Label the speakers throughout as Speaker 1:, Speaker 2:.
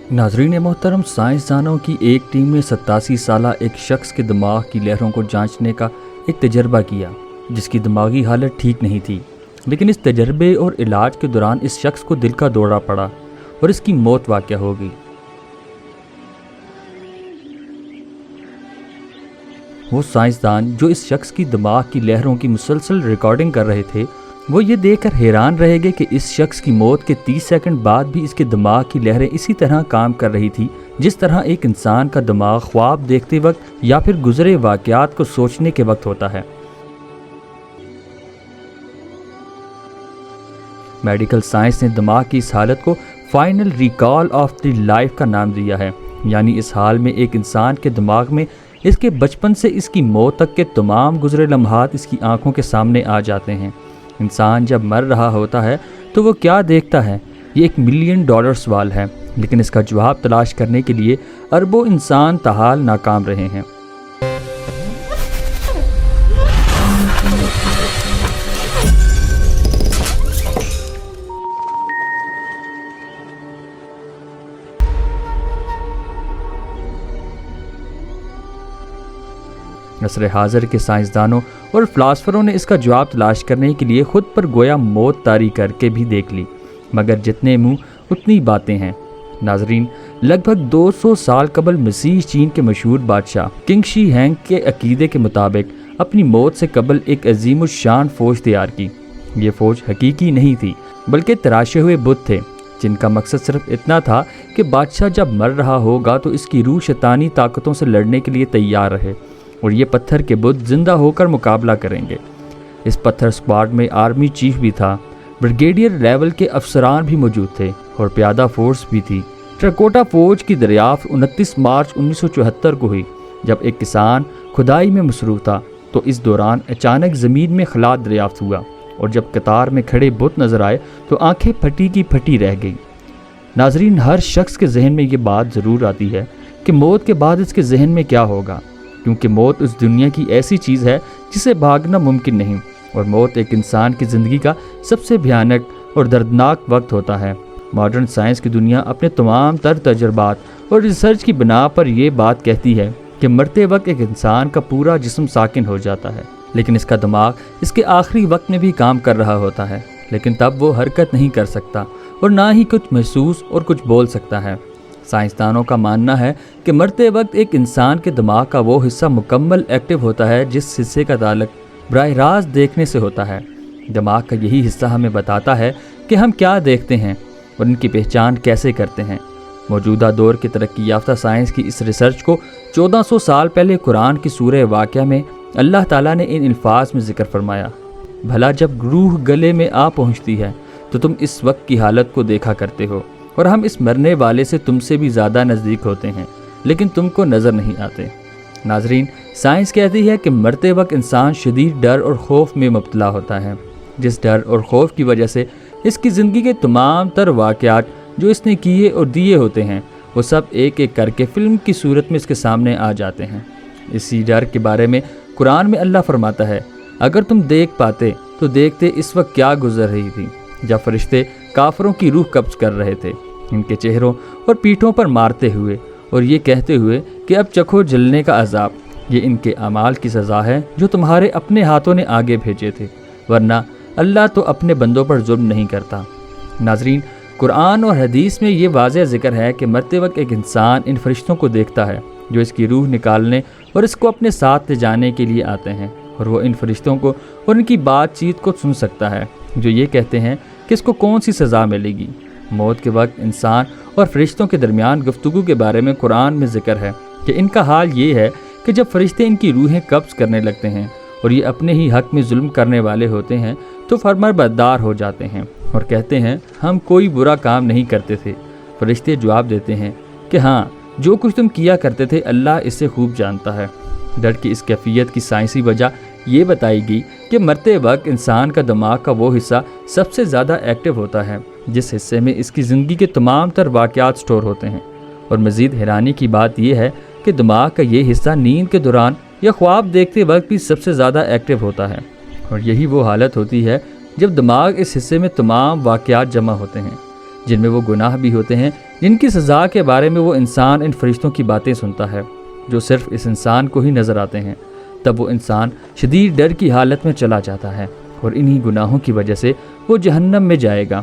Speaker 1: नाजरीन मोहतरम, साइंसदानों की एक टीम ने 87 साला एक शख्स के दिमाग की लहरों को जांचने का एक तजर्बा किया, जिसकी दिमागी हालत ठीक नहीं थी। लेकिन इस तजर्बे और इलाज के दौरान इस शख्स को दिल का दौरा पड़ा और इसकी मौत वाक़या हो गई। वो साइंसदान जो इस शख्स की दिमाग की लहरों की मुसलसल रिकॉर्डिंग कर रहे थे, वो ये देखकर हैरान रह गए कि इस शख्स की मौत के 30 सेकंड बाद भी इसके दिमाग की लहरें इसी तरह काम कर रही थी, जिस तरह एक इंसान का दिमाग ख्वाब देखते वक्त या फिर गुजरे वाक़यात को सोचने के वक्त होता है। मेडिकल साइंस ने दिमाग की इस हालत को final recall of the life का नाम दिया है। यानी इस हाल में एक इंसान के दिमाग में इसके बचपन से इसकी मौत तक के तमाम गुजरे लम्हात इसकी आंखों के सामने आ जाते हैं। इंसान जब मर रहा होता है तो वो क्या देखता है, ये $1 मिलियन सवाल है, लेकिन इसका जवाब तलाश करने के लिए अरबों इंसान ताहाल नाकाम रहे हैं। असर हाज़िर के साइंसदानों और फ़िलासफ़रों ने इसका जवाब तलाश करने के लिए ख़ुद पर गोया मौत तारी करके भी देख ली, मगर जितने मुंह उतनी बातें हैं। नाजरीन, लगभग 200 साल कबल मसीह चीन के मशहूर बादशाह किंग शी हैंग के अकीदे के मुताबिक अपनी मौत से कबल एक अजीमुशान फ़ौज तैयार की। ये फ़ौज हकीकी नहीं थी, बल्कि तराशे हुए बुत थे, जिनका मकसद सिर्फ इतना था कि बादशाह जब मर रहा होगा तो इसकी रूह शैतानी ताकतों से लड़ने के लिए तैयार रहे और ये पत्थर के बुत जिंदा होकर मुकाबला करेंगे। इस पत्थर स्क्वाड में आर्मी चीफ भी था, ब्रिगेडियर लेवल के अफसरान भी मौजूद थे और प्यादा फोर्स भी थी। टेराकोटा फौज की दरियाफ्त 29 मार्च 1974 को हुई, जब एक किसान खुदाई में मसरूफ़ था। तो इस दौरान अचानक ज़मीन में खला दरियाफ्त हुआ और जब कतार में खड़े बुत नज़र आए तो आंखें फटी की फटी रह गई। नाजरीन, हर शख्स के जहन में ये बात ज़रूर आती है कि मौत के बाद इसके जहन में क्या होगा, क्योंकि मौत उस दुनिया की ऐसी चीज़ है जिसे भागना मुमकिन नहीं, और मौत एक इंसान की ज़िंदगी का सबसे भयानक और दर्दनाक वक्त होता है। मॉडर्न साइंस की दुनिया अपने तमाम तर तजर्बात और रिसर्च की बिना पर यह बात कहती है कि मरते वक्त एक इंसान का पूरा जिस्म साकिन हो जाता है, लेकिन इसका दिमाग इसके आखिरी वक्त में भी काम कर रहा होता है, लेकिन तब वो हरकत नहीं कर सकता और ना ही कुछ महसूस और कुछ बोल सकता है। साइंसदानों का मानना है कि मरते वक्त एक इंसान के दिमाग का वो हिस्सा मुकम्मल एक्टिव होता है जिस हिस्से का ताल्लुक बराह रास्त देखने से होता है। दिमाग का यही हिस्सा हमें बताता है कि हम क्या देखते हैं और इनकी पहचान कैसे करते हैं। मौजूदा दौर की तरक्की याफ्ता साइंस की इस रिसर्च को 1400 साल पहले कुरान की सूरह वाक़िया में अल्लाह ताला ने इन अल्फाज में ज़िक्र फरमाया, भला जब रूह गले में आ पहुँचती है तो तुम इस वक्त की हालत को देखा करते हो और हम इस मरने वाले से तुमसे भी ज़्यादा नज़दीक होते हैं, लेकिन तुमको नज़र नहीं आते। नाजरीन, साइंस कहती है कि मरते वक्त इंसान शदीद डर और खौफ में मुब्तला होता है, जिस डर और खौफ की वजह से इसकी ज़िंदगी के तमाम तर वाक़यात जो इसने किए और दिए होते हैं वो सब एक एक करके फ़िल्म की सूरत में इसके सामने आ जाते हैं। इसी डर के बारे में कुरान में अल्लाह फरमाता है, अगर तुम देख पाते तो देखते इस वक्त क्या गुजर रही थी जब फरिश्ते काफरों की रूह कब्ज़ कर रहे थे, इनके चेहरों और पीठों पर मारते हुए और ये कहते हुए कि अब चखो जलने का अजाब, ये इनके अमाल की सज़ा है जो तुम्हारे अपने हाथों ने आगे भेजे थे, वरना अल्लाह तो अपने बंदों पर जुल्म नहीं करता। नाजरीन, कुरान और हदीस में ये वाज़ेह ज़िक्र है कि मरते वक्त एक इंसान इन फरिश्तों को देखता है जो इसकी रूह निकालने और इसको अपने साथ ले जाने के लिए आते हैं, और वो इन फरिश्तों को और इनकी बातचीत को सुन सकता है जो ये कहते हैं कि इसको कौन सी सज़ा मिलेगी। मौत के वक्त इंसान और फरिश्तों के दरमियान गुफ्तगू के बारे में कुरान में ज़िक्र है कि इनका हाल ये है कि जब फरिश्ते इनकी रूहें कब्ज़ करने लगते हैं और ये अपने ही हक़ में जुल्म करने वाले होते हैं तो फरमाबरदार हो जाते हैं और कहते हैं हम कोई बुरा काम नहीं करते थे। फरिश्ते जवाब देते हैं कि हाँ, जो कुछ तुम किया करते थे अल्लाह इससे खूब जानता है। डर की इस कैफियत की साइंसी वजह ये बताएगी कि मरते वक्त इंसान का दिमाग का वो हिस्सा सबसे ज़्यादा एक्टिव होता है जिस हिस्से में इसकी ज़िंदगी के तमाम तर वाक़यात स्टोर होते हैं। और मज़ीद हैरानी की बात यह है कि दिमाग का ये हिस्सा नींद के दौरान या ख्वाब देखते वक्त भी सबसे ज़्यादा एक्टिव होता है, और यही वो हालत होती है जब दिमाग इस हिस्से में तमाम वाक़यात जमा होते हैं। جن میں وہ گناہ بھی ہوتے ہیں جن کی سزا کے بارے میں وہ انسان ان فرشتوں کی باتیں سنتا ہے جو صرف اس انسان کو ہی نظر آتے ہیں۔ تب وہ انسان شدید ڈر کی حالت میں چلا جاتا ہے اور انہی گناہوں کی وجہ سے وہ جہنم میں جائے گا۔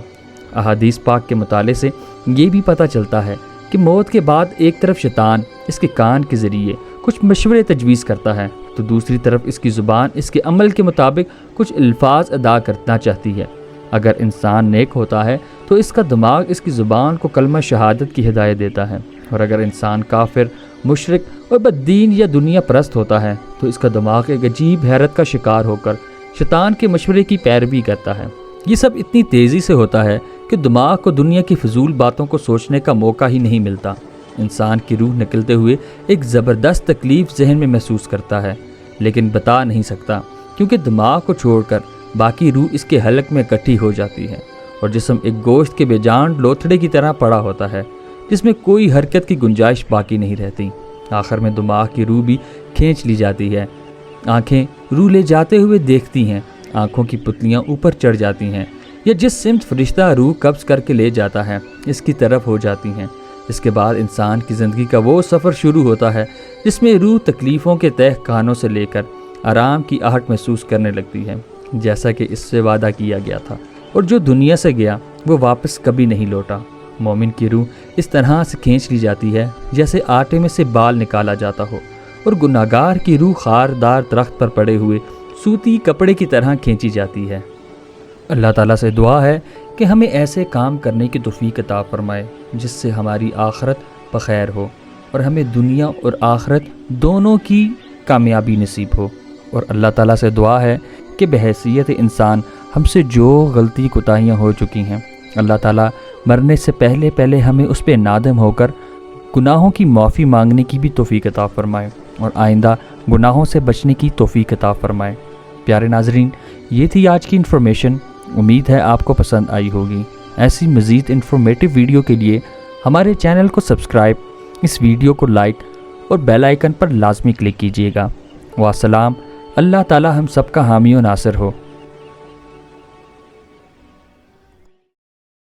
Speaker 1: احادیث پاک کے مطالعے سے یہ بھی پتہ چلتا ہے کہ موت کے بعد ایک طرف شیطان اس کے کان کے ذریعے کچھ مشورے تجویز کرتا ہے تو دوسری طرف اس کی زبان اس کے عمل کے مطابق کچھ الفاظ ادا کرنا چاہتی ہے۔ اگر انسان نیک ہوتا ہے تو اس کا دماغ اس کی زبان کو کلمہ شہادت کی ہدایت دیتا ہے، اور اگر انسان کافر، مشرک اور بددین یا دنیا پرست ہوتا ہے تو اس کا دماغ ایک عجیب حیرت کا شکار ہو کر شیطان کے مشورے کی پیروی کرتا ہے۔ یہ سب اتنی تیزی سے ہوتا ہے کہ دماغ کو دنیا کی فضول باتوں کو سوچنے کا موقع ہی نہیں ملتا۔ انسان کی روح نکلتے ہوئے ایک زبردست تکلیف ذہن میں محسوس کرتا ہے، لیکن بتا نہیں سکتا کیونکہ دماغ کو چھوڑ کر باقی روح اس کے حلق میں اکٹھی ہو جاتی ہے اور جسم ایک گوشت کے بے جان لوتھڑے کی طرح پڑا ہوتا ہے جس میں کوئی حرکت کی گنجائش باقی نہیں رہتی۔ آخر میں دماغ کی روح بھی کھینچ لی جاتی ہے۔ آنکھیں روح لے جاتے ہوئے دیکھتی ہیں، آنکھوں کی پتلیاں اوپر چڑھ جاتی ہیں یا جس سمت فرشتہ روح قبض کر کے لے جاتا ہے اس کی طرف ہو جاتی ہیں۔ اس کے بعد انسان کی زندگی کا وہ سفر شروع ہوتا ہے جس میں روح تکلیفوں کے تہ خانوں سے لے کر آرام کی آہٹ محسوس کرنے لگتی ہے جیسا کہ اس سے وعدہ کیا گیا تھا، اور جو دنیا سے گیا وہ واپس کبھی نہیں لوٹا۔ مومن کی روح اس طرح سے کھینچ لی جاتی ہے جیسے آٹے میں سے بال نکالا جاتا ہو، اور گناہگار کی روح خاردار درخت پر پڑے ہوئے سوتی کپڑے کی طرح کھینچی جاتی ہے۔ اللہ تعالیٰ سے دعا ہے کہ ہمیں ایسے کام کرنے کی توفیق عطا فرمائے جس سے ہماری آخرت بخیر ہو اور ہمیں دنیا اور آخرت دونوں کی کامیابی نصیب ہو۔ اور اللہ تعالیٰ سے دعا ہے کہ بحیثیت انسان ہم سے جو غلطی کوتاہیاں ہو چکی ہیں، اللہ تعالیٰ مرنے سے پہلے ہمیں اس پہ نادم ہو کر گناہوں کی معافی مانگنے کی بھی توفیق عطا فرمائے اور آئندہ گناہوں سے بچنے کی توفیق عطا فرمائے۔ پیارے ناظرین، یہ تھی آج کی انفارمیشن، امید ہے آپ کو پسند آئی ہوگی۔ ایسی مزید انفارمیٹو ویڈیو کے لیے ہمارے چینل کو سبسکرائب، اس ویڈیو کو لائک اور بیل آئیکن پر لازمی کلک کیجیے گا۔ والسلام، اللہ تعالی ہم سب کا حامی و ناصر ہو۔